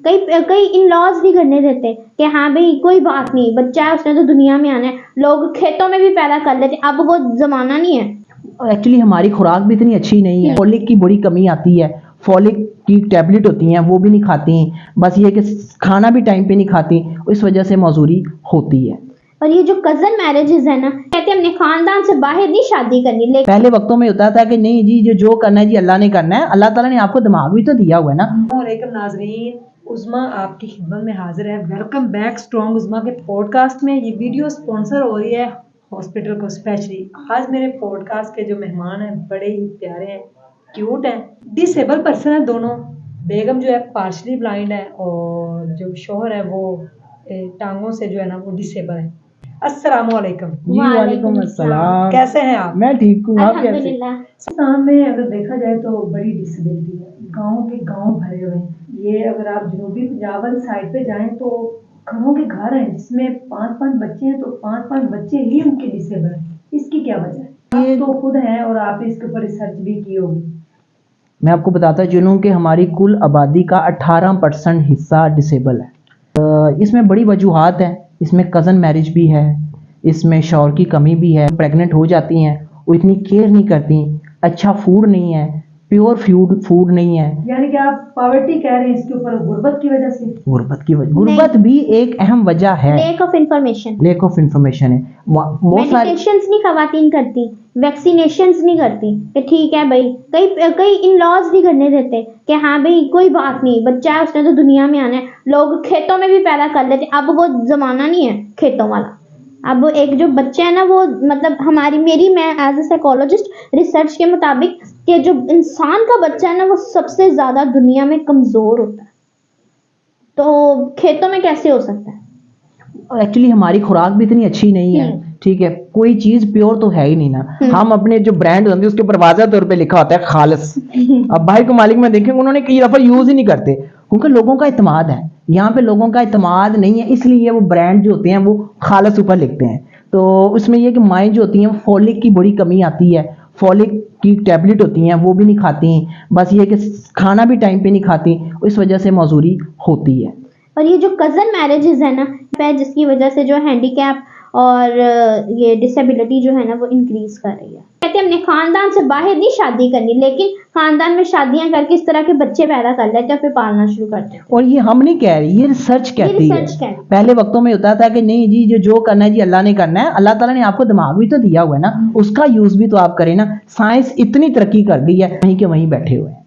कई कई in laws नहीं करने देते कि हाँ भाई कोई बात नहीं, बच्चा है उसने तो दुनिया में आना है, लोग खेतों में भी पैदा कर लेते। अब वो जमाना नहीं है। एक्चुअली हमारी खुराक भी इतनी अच्छी नहीं है, फॉलिक की बड़ी कमी आती है, फॉलिक की टैबलेट होती हैं वो भी नहीं खाती, बस ये कि खाना भी टाइम पे नहीं खाती, इस वजह से मौजूरी होती है। और ये जो कजन मैरिजेस है ना, कहते हैं हमने खानदान से बाहर नहीं शादी करनी, लेकिन पहले वक्तों में होता था कि नहीं जी जो करना है जी अल्लाह ने करना है, अल्लाह ताला ने आपको दिमाग भी तो दिया हुआ है ना। वालेकुम नाजरीन, उज़्मा आपकी खिदमत में हाजिर है। वेलकम बैक स्ट्रॉन्ग उज़्मा के पॉडकास्ट में। ये वीडियो स्पॉन्सर हो रही है हॉस्पिटल को स्पेशली। आज मेरे पॉडकास्ट के जो मेहमान हैं बड़े ही प्यारे हैं, क्यूट हैं, डिसेबल पर्सन है दोनों। बेगम जो है पार्शली ब्लाइंड है और जो शोहर है वो टांगों से जो है ना वो डिसेबल है। अस्सलाम वालेकुम। जी वालेकुम अस्सलाम। कैसे हैं आप? मैं ठीक हूँ, आप कैसे? अल्हम्दुलिल्लाह। पाकिस्तान में अगर देखा जाए तो बड़ी डिसेबिलिटी है, गाँव के गाँव भरे हुए हैं। ये अगर आप जनूबी पंजाब वाली साइड पे जाएं तो घरों के घर हैं जिसमें 5-5 बच्चे हैं, तो 5-5 बच्चे ही उनके डिसेबल हैं। इसकी क्या वजह है? ये तो खुद हैं और आपने इसके ऊपर रिसर्च भी की होगी। मैं आपको बताता चलूँ कि हमारी कुल आबादी का 18% हिस्सा डिसेबल है। इसमें बड़ी वजूहात हैं, इसमें कज़न मैरिज भी है, इसमें शौहर की कमी भी है, प्रेग्नेंट हो जाती हैं वो इतनी केयर नहीं करती, अच्छा फूड नहीं है, प्योर फूड नहीं है। यानी कि आप पॉवर्टी कह रहे हैं इसके ऊपर, गुर्बत की वजह से? गुर्बत भी एक अहम वजह है, लेक ऑफ इंफॉर्मेशन है। बहुत सारी मेडिकेशंस नहीं खवातीन करती, वैक्सीनेशंस नहीं करती कि ठीक है भाई, कई इन लॉज नहीं करने देते कि हाँ भाई कोई बात नहीं, बच्चा है उसने तो दुनिया में आना है, लोग खेतों में भी पैदा कर लेते। अब वो जमाना नहीं है खेतों वाला। अब एक जो बच्चा है ना वो मतलब मैं एज ए साइकोलॉजिस्ट रिसर्च के मुताबिक कि जो इंसान का बच्चा है ना वो सबसे ज्यादा दुनिया में कमजोर होता है, तो खेतों में कैसे हो सकता है? एक्चुअली हमारी खुराक भी इतनी अच्छी नहीं है, ठीक है, कोई चीज प्योर तो है ही नहीं ना। हम अपने जो ब्रांड होते हैं उसके ऊपर वाज़ह तौर पे लिखा होता है खालिस। अब भाई को मालिक में देखेंगे उन्होंने कई दफा यूज ही नहीं करते, क्योंकि लोगों का इत्मीनान है। यहाँ पे लोगों का इत्मीनान नहीं है, इसलिए वो ब्रांड जो होते हैं वो खालिस ऊपर लिखते हैं। तो उसमें ये कि माएँ जो होती हैं फॉलिक की बड़ी कमी आती है, फॉलिक की टैबलेट होती हैं वो भी नहीं खाती, बस ये कि खाना भी टाइम पे नहीं खाती, इस वजह से मौजूरी होती है। और ये जो कज़न मैरिजेस है ना, जिसकी वजह से जो हैंडीकैप और ये डिसेबिलिटी जो है ना वो इंक्रीज कर रही है। कहते हैं हमने खानदान से बाहर नहीं शादी करनी, लेकिन खानदान में शादियां करके इस तरह के बच्चे पैदा कर लेते हैं, फिर पालना शुरू करते हैं। और ये हम नहीं कह रहे, ये रिसर्च कहती है। पहले वक्तों में होता था कि नहीं जी जो करना है जी अल्लाह ने करना है, अल्लाह ताला ने आपको दिमाग भी तो दिया हुआ है ना, उसका यूज भी तो आप करें ना। साइंस इतनी तरक्की कर गई है, वहीं के वहीं बैठे हुए हैं।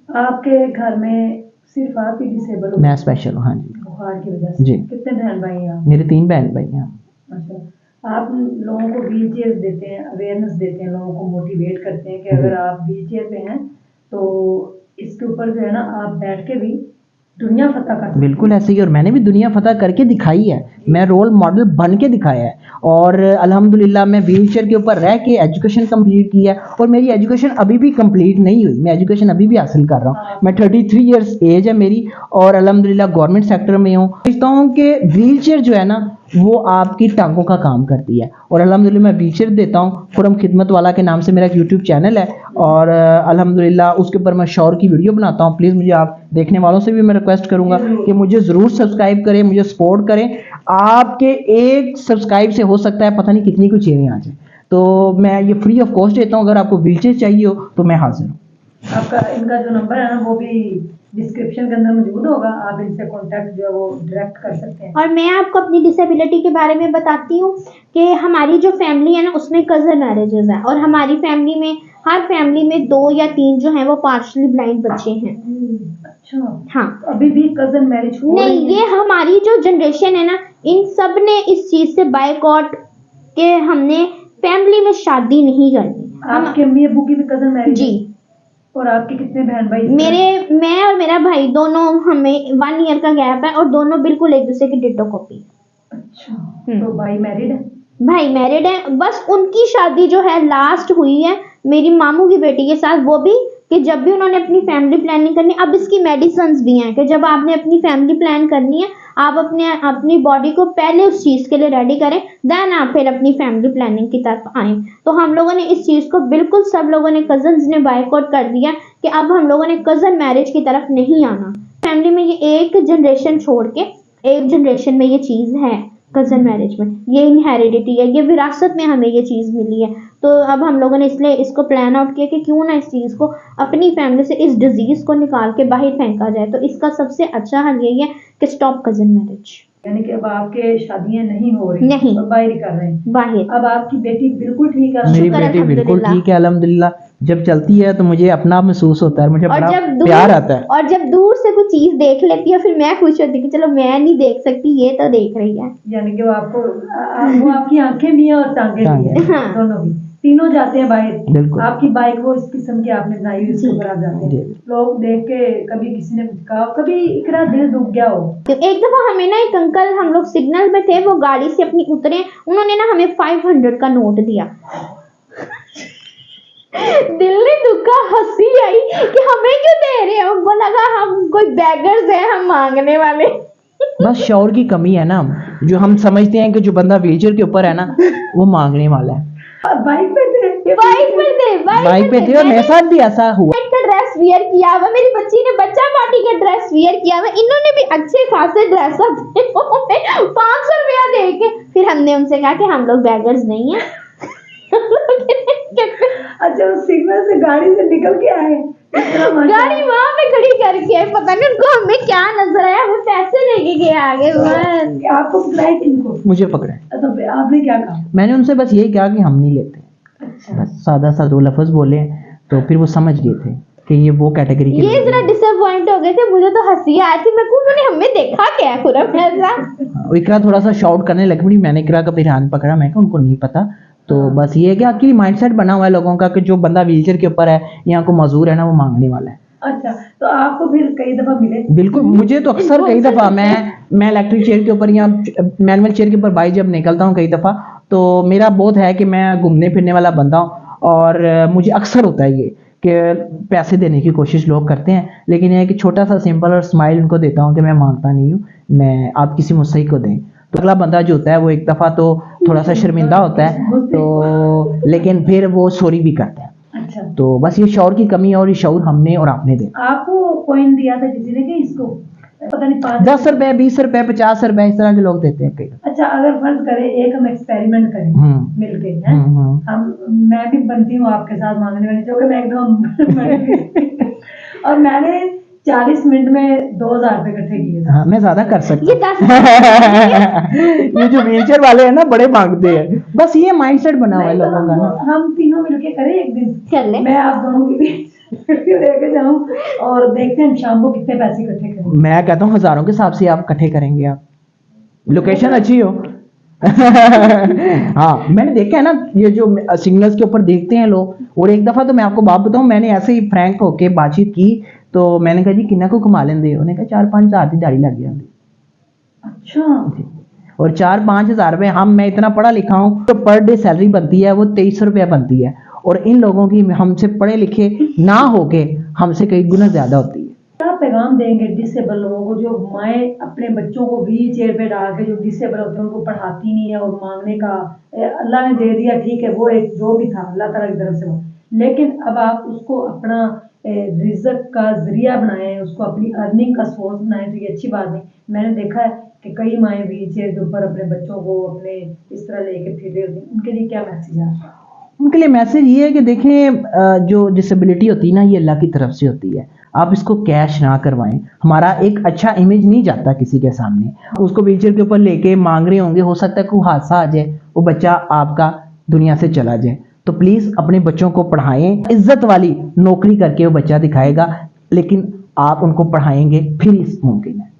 आपके घर में सिर्फ आप ही डिसेबल हो? मैं स्पेशल हूँ, हाँ जी, बुखार की वजह से। जी। कितने बहन भाई हैं आप? मेरे 3 बहन भाई हैं। अच्छा, आप लोगों को व्हील चेयर देते हैं, अवेयरनेस देते हैं, लोगों को मोटिवेट करते हैं कि अगर आप व्हील चेयर पे हैं तो इसके ऊपर जो है ना आप बैठ के भी दुनिया फतह कर सकते हैं। बिल्कुल ऐसे ही, और मैंने भी दुनिया फतह करके दिखाई है, मैं रोल मॉडल बन के दिखाया है। और अल्हम्दुलिल्लाह मैं व्हीलचेयर के ऊपर रह के एजुकेशन कंप्लीट की है, और मेरी एजुकेशन अभी भी कंप्लीट नहीं हुई, मैं एजुकेशन अभी भी हासिल कर रहा हूँ। मैं 33 इयर्स एज है मेरी, और अल्हम्दुलिल्लाह गवर्नमेंट सेक्टर में हूँ। समझता हूँ कि व्हीलचेयर जो है ना वो आपकी टांगों का काम करती है, और अल्हम्दुलिल्लाह मैं व्हीलचेयर देता हूँ। खुरम खिदमत वाला के नाम से मेरा एक यूट्यूब चैनल है, और अल्हम्दुलिल्लाह उसके ऊपर मैं शौहर की वीडियो बनाता हूँ। प्लीज़ मुझे आप देखने वालों से भी मैं रिक्वेस्ट करूँगा कि मुझे ज़रूर सब्सक्राइब करें, मुझे सपोर्ट करें। आपके एक सब्सक्राइब से हो सकता है पता नहीं कितनी कुछ चीज़ें आ जाए, तो मैं ये फ्री ऑफ कॉस्ट देता हूँ। अगर आपको व्हीलचेयर चाहिए हो तो मैं हाजिर हूँ। आपका इनका जो नंबर है ना वो भी डिस्क्रिप्शन के अंदर मौजूद होगा, आप इनसे कांटेक्ट जो है वो डायरेक्ट कर सकते हैं। और मैं आपको अपनी डिसेबिलिटी के बारे में बताती हूँ कि हमारी जो फैमिली है ना उसमें कज़न मैरिजेस हैं, और हमारी फैमिली में हर फैमिली में 2 या 3 जो हैं वो पार्शली ब्लाइंड बच्चे हैं। अच्छा, हाँ, तो अभी भी कजन मैरिज हो नहीं, रही है? ये हमारी जो जनरेशन है ना इन सब ने इस चीज से बायकॉट के हमने फैमिली में शादी नहीं करनी। आपके अम्मी अब्बू की भी कजन मैरिज? जी। और आपके कितने बहन भाई? मैं और मेरा भाई दोनों, हमें 1 ईयर का गैप है, और दोनों बिल्कुल एक दूसरे की डिटो कॉपी। अच्छा, तो भाई मैरिड है? भाई मैरिड है, बस उनकी शादी जो है लास्ट हुई है मेरी मामू की बेटी के साथ, वो भी कि जब भी उन्होंने अपनी फैमिली प्लानिंग करनी। अब इसकी मेडिसिन्स भी हैं कि जब आपने अपनी फैमिली प्लान करनी है आप अपनी बॉडी को पहले उस चीज़ के लिए रेडी करें, देन आप फिर अपनी फैमिली प्लानिंग की तरफ आएँ। तो हम लोगों ने इस चीज़ को बिल्कुल सब लोगों ने, कजन्स ने बायकॉट कर दिया कि अब हम लोगों ने कज़न मैरिज की तरफ नहीं आना। फैमिली में ये एक जनरेशन छोड़ के एक जनरेशन में ये चीज़ है कज़न मैरिज में, ये इनहेरिडिटी है, ये विरासत में हमें ये चीज़ मिली है। तो अब हम लोगों ने इसलिए इसको प्लान आउट किया कि क्यों ना इस चीज़ को अपनी फैमिली से इस डिजीज़ को निकाल के बाहर फेंका जाए। तो इसका सबसे अच्छा हल यही है कि स्टॉप कज़न मैरिज। यानी कि अब आपके शादियां नहीं हो रही, नहीं। और बाहर ही कर रहे हैं। बाहर अब आपकी बेटी बिल्कुल ठीक है? मेरी शुक्र बेटी बिल्कुल अल्हम्दुलिल्लाह। ठीक है अल्हम्दुलिल्लाह। जब चलती है तो मुझे अपना महसूस होता है, मुझे और बड़ा जब प्यार आता है। और जब दूर से कुछ चीज़ देख लेती है फिर मैं खुश होती कि चलो मैं नहीं देख सकती, ये तो देख रही है। यानी कि वो आपको वो आपकी आंखें भी हैं और टांगे भी हैं, हाँ। दोनों भी, तीनों जाते हैं बाहर। बिल्कुल। आपकी बाइक वो इस किस्म की आपने बनाई हुई, उसके ऊपर आप जाते जी। हैं, लोग देख के कभी किसी ने कुछ कहा, कभी इकरा दिल दुख गया हो? तो एक दफा हमें ना एक अंकल, हम लोग सिग्नल पे थे, वो गाड़ी से अपनी उतरे, उन्होंने ना हमें 500 का नोट दिया। दिल ने दुखा, हंसी आई कि हमें क्यों दे रहे हो। उनको लगा हम कोई बैगर्स हैं, हम मांगने वाले। बस शौर की कमी है ना, जो हम समझते हैं कि जो बंदा व्हीलचेयर के ऊपर है ना वो मांगने वाला है। बाइक पे थे? बाइक पे थे और मेरे साथ भी ऐसा हुआ। का ड्रेस वियर किया हुआ, मेरी बच्ची ने बच्चा पार्टी का ड्रेस वियर किया हुआ, इन्होंने भी अच्छे खासे ड्रेस 500 रुपया दे के। फिर हमने उनसे कहा कि हम लोग बैगर्स नहीं है। अच्छा, उस सिग्नल से गाड़ी से निकल के आए? गाड़ी वहां पे खड़ी करके, पता नहीं उनको हमें क्या नजर आया, वो पैसे लेके गए आगे। आपको पकड़ाए किनको? मुझे पकड़े। तो आपने क्या कहा? मैंने उनसे बस यही कहा कि हम नहीं लेते। अच्छा। बस सादा सा 2 लफ्ज बोले तो फिर वो समझ गए थे कि ये वो कैटेगरी के ये लोग जरा हैं। डिसअपॉइंट हो गए थे, मुझे तो हंसी आ रही थी। मैं उन्होंने हमें देखा क्या है खुरम ऐसा। इकरा थोड़ा सा शाउट करने लगी, मैंने इकरा का फिर हाथ पकड़ा, मैं कहा उनको नहीं पता। तो बस ये है कि आपकी माइंडसेट बना हुआ है लोगों का कि जो बंदा व्हीलचेयर के ऊपर है या को मजदूर है ना वो मांगने वाला है। अच्छा, तो आपको फिर कई दफा मिले? बिल्कुल, मुझे तो अक्सर कई दफ़ा मैं इलेक्ट्रिक चेयर के ऊपर या मैनुअल चेयर के ऊपर बाइक जब निकलता हूँ कई दफ़ा, तो मेरा बहुत है कि मैं घूमने फिरने वाला बंदा हूँ और मुझे अक्सर होता है ये कि पैसे देने की कोशिश लोग करते हैं, लेकिन ये है कि छोटा सा सिंपल और स्माइल उनको देता हूँ कि मैं मांगता नहीं हूँ, मैं आप किसी मुस्तहिक को दें। तो अगला बंदा जो होता है वो एक दफ़ा तो थोड़ा सा शर्मिंदा होता है, तो लेकिन फिर वो सॉरी भी करता है। अच्छा, तो बस ये शौर की कमी है और ये शौर हमने और आपने दे। आपको कॉइन दिया था किसी ने कि इसको पता नहीं 10 रुपए, 20 रुपए, 50 रुपए इस तरह के लोग देते हैं कई। अच्छा, अगर फर्ज करें एक हम एक्सपेरिमेंट करें मिलके, हैं मैं भी बनती हूँ आपके साथ मांगने वाली, जो कि मैं एकदम और मैंने 40 मिनट में 2000 रुपए इकट्ठे किए थे। हाँ, मैं ज्यादा कर सकता ये 10 हूँ। ये जो व्हीलचेयर वाले हैं ना बड़े मांगते हैं, बस ये माइंडसेट बना हुआ है नहीं, तो लोगों का ना। हम तीनों मिलके करें एक दिन, कर ले। मैं आप दोनों की भी लेके जाऊं और देखते हैं हम शाम को कितने पैसे इकट्ठे करें। मैं कहता हूँ हजारों के हिसाब से आप इकट्ठे करेंगे, आप लोकेशन अच्छी हो। हाँ, मैंने देखा है ना ये जो सिग्नल्स के ऊपर देखते हैं लोग, और एक दफा तो मैं आपको बात बताऊं, मैंने ऐसे ही फ्रैंक होके बातचीत की, तो मैंने कहा जी किन्ना को घुमा लेंदे, उन्होंने कहा 4-5 हज़ार की दाढ़ी लग जाती। अच्छा, और 4-5 हज़ार रुपए, मैं इतना पढ़ा लिखा हूँ तो पर डे सैलरी बनती है वो 2300 रुपया बनती है, और इन लोगों की हमसे पढ़े लिखे ना होके हमसे कई गुना ज्यादा होती है। क्या पैगाम देंगे डिसेबल लोगों को, जो माएँ अपने बच्चों को व्हील चेयर पे डाल के, जो डिसेबल होते हैं उनको पढ़ाती नहीं है, और मांगने का अल्लाह ने दे दिया, ठीक है, वो एक जो भी था अल्लाह ताला की तरफ से वो, लेकिन अब आप उसको अपना रिज़्क का जरिया बनाएं, उसको अपनी अर्निंग का सोर्स बनाएं, तो ये अच्छी बात नहीं। मैंने देखा है कि कई माएँ व्हील चेयर के ऊपर अपने बच्चों को अपने इस तरह लेके फिर रही होती हैं, उनके लिए क्या मैसेज है आपका? उनके लिए मैसेज ये है कि देखें जो डिसेबिलिटी होती है ना ये अल्लाह की तरफ से होती है, आप इसको कैश ना करवाएं। हमारा एक अच्छा इमेज नहीं जाता किसी के सामने, उसको व्हीलचेयर के ऊपर लेके मांग रहे होंगे, हो सकता है कोई हादसा आ जाए, वो बच्चा आपका दुनिया से चला जाए। तो प्लीज़ अपने बच्चों को पढ़ाएं, इज्जत वाली नौकरी करके वो बच्चा दिखाएगा, लेकिन आप उनको पढ़ाएंगे फिर इस मुमकिन है।